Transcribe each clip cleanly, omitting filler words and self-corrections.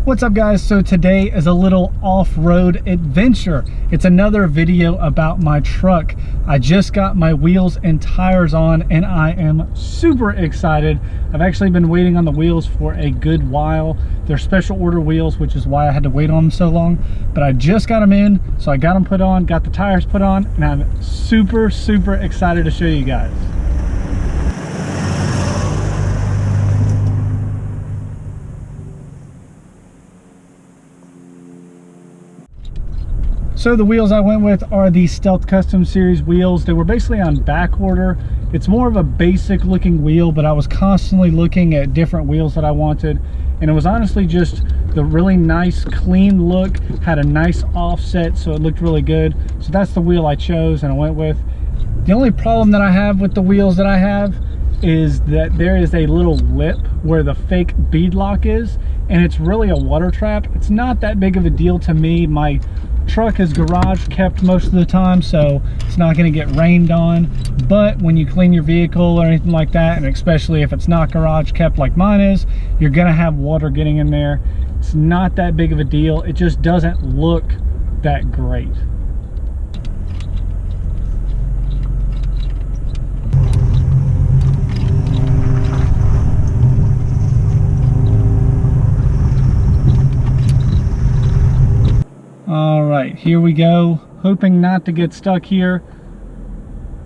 What's up guys? So today is a little off-road adventure. It's another video about my truck. I just got my wheels and tires on and I am super excited. I've actually been waiting on the wheels for a good while. They're special order wheels, which is why I had to wait on them so long. But I just got them in, so I got them put on, got the tires put on, and I'm super excited to show you guys. So the wheels I went with are the Stealth Custom Series wheels. They were basically on back order. It's more of a basic looking wheel, but I was constantly looking at different wheels that I wanted. And it was honestly just the really nice, clean look, had a nice offset, so it looked really good. So that's the wheel I chose and I went with. The only problem that I have with the wheels that I have is that there is a little lip where the fake bead lock is, and it's really a water trap. It's not that big of a deal to me. My truck is garage kept most of the time, so it's not going to get rained on. But when you clean your vehicle or anything like that, and especially if it's not garage kept like mine is, you're going to have water getting in there. It's not that big of a deal. It just doesn't look that great. All right, here we go. Hoping not to get stuck here.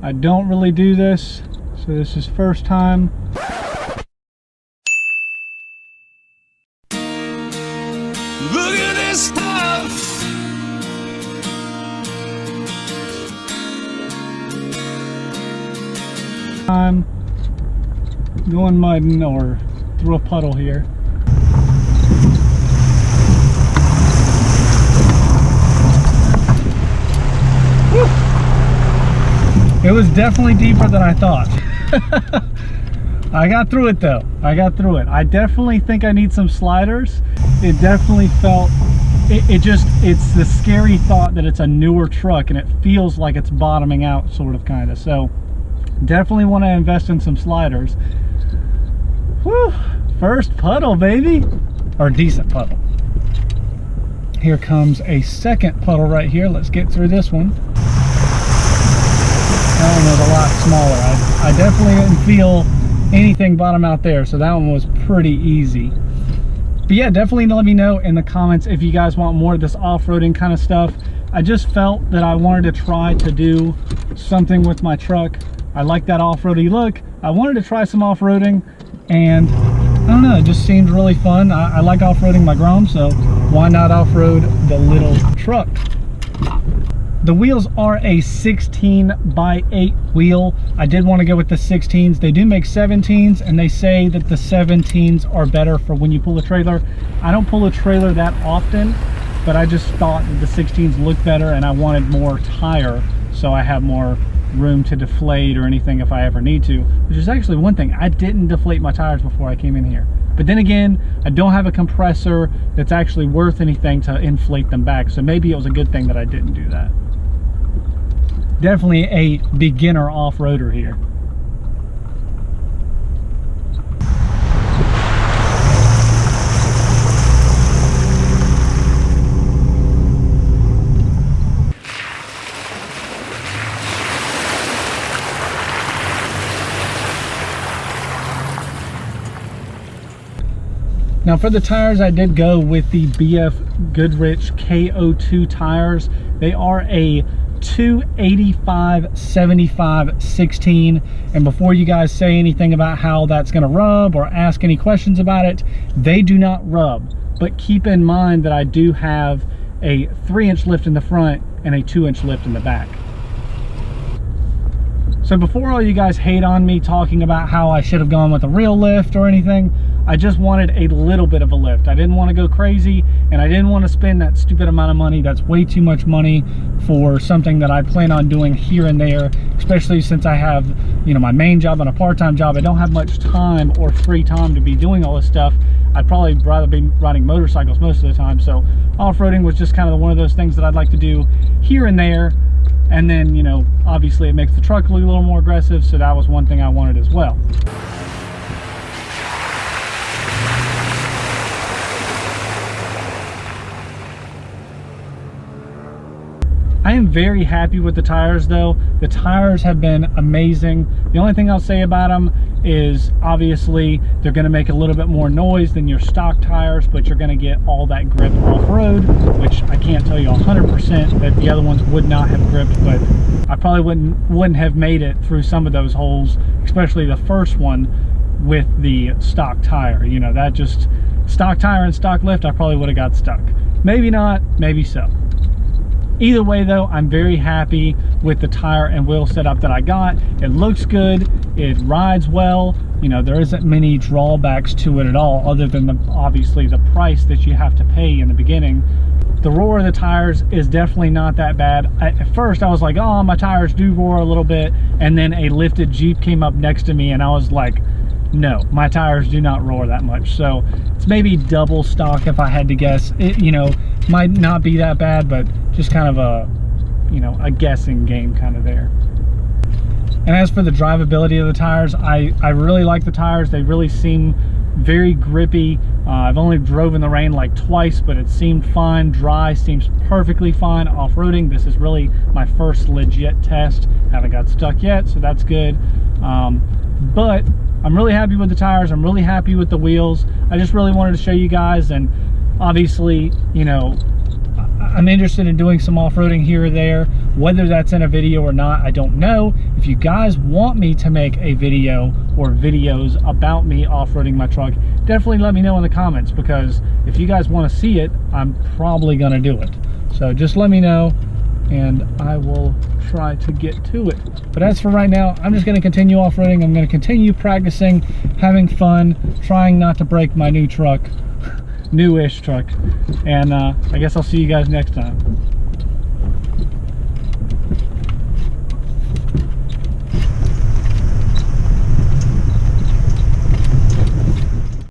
I don't really do this, so this is first time. Look at this stuff. I'm going mudding or through a puddle here. It was definitely deeper than I thought. I got through it though. I got through it. I definitely think I need some sliders. It definitely felt, it's the scary thought that it's a newer truck and it feels like it's bottoming out sort of kind of. So definitely want to invest in some sliders. Whew, first puddle, baby. Or decent puddle. Here comes a second puddle right here. Let's get through this one. That one was a lot smaller. I definitely didn't feel anything bottom out there, so that one was pretty easy. But yeah, definitely let me know in the comments if you guys want more of this off-roading kind of stuff. I just felt that I wanted to try to do something with my truck. I like that off-roady look. I wanted to try some off-roading, and I don't know, it just seemed really fun. I like off-roading my Grom, so why not off-road the little truck? The wheels are a 16x8 wheel. I did want to go with the 16s. They do make 17s, and they say that the 17s are better for when you pull a trailer. I don't pull a trailer that often, but I just thought that the 16s looked better, and I wanted more tire, so I have more room to deflate or anything if I ever need to, which is actually one thing. I didn't deflate my tires before I came in here. But then again, I don't have a compressor that's actually worth anything to inflate them back, so maybe it was a good thing that I didn't do that. Definitely a beginner off-roader here. Now for the tires, I did go with the BF Goodrich K02 tires. They are a 285/75/16, and before you guys say anything about how that's going to rub or ask any questions about it, they do not rub. But keep in mind that I do have a 3-inch lift in the front and a 2-inch lift in the back. So before all you guys hate on me talking about how I should have gone with a real lift or anything, I just wanted a little bit of a lift. I didn't want to go crazy, and I didn't want to spend that stupid amount of money. That's way too much money for something that I plan on doing here and there, especially since I have, you know, my main job and a part-time job. I don't have much time or free time to be doing all this stuff. I'd probably rather be riding motorcycles most of the time. So off-roading was just kind of one of those things that I'd like to do here and there. And then, you know, obviously it makes the truck look a little more aggressive, so that was one thing I wanted as well. I am very happy with the tires though. The tires have been amazing. The only thing I'll say about them is obviously they're going to make a little bit more noise than your stock tires, but you're going to get all that grip off-road, which I can't tell you 100% that the other ones would not have gripped, but I probably wouldn't have made it through some of those holes, especially the first one with the stock tire. You know, that just stock tire and stock lift, I probably would have got stuck. Maybe not, maybe so. Either way though, I'm very happy with the tire and wheel setup that I got. It looks good, it rides well. You know, there isn't many drawbacks to it at all, other than obviously the price that you have to pay in the beginning. The roar of the tires is definitely not that bad. At first I was like, oh, my tires do roar a little bit, and then a lifted Jeep came up next to me and I was like, no, my tires do not roar that much. So it's maybe double stock if I had to guess. It, you know, might not be that bad, but just kind of a, you know, a guessing game kind of there. And as for the drivability of the tires, I really like the tires. They really seem very grippy. I've only drove in the rain like twice, but it seemed fine. Dry seems perfectly fine. Off-roading, this is really my first legit test. Haven't got stuck yet, so that's good. But I'm really happy with the tires. I'm really happy with the wheels. I just really wanted to show you guys, and obviously, you know, I'm interested in doing some off-roading here or there. Whether that's in a video or not, I don't know. If you guys want me to make a video or videos about me off-roading my truck, definitely let me know in the comments, because if you guys want to see it, I'm probably gonna do it. So just let me know and I will try to get to it. But as for right now, I'm just going to continue off-roading. I'm going to continue practicing, having fun, trying not to break my new truck, newish truck. And I guess I'll see you guys next time.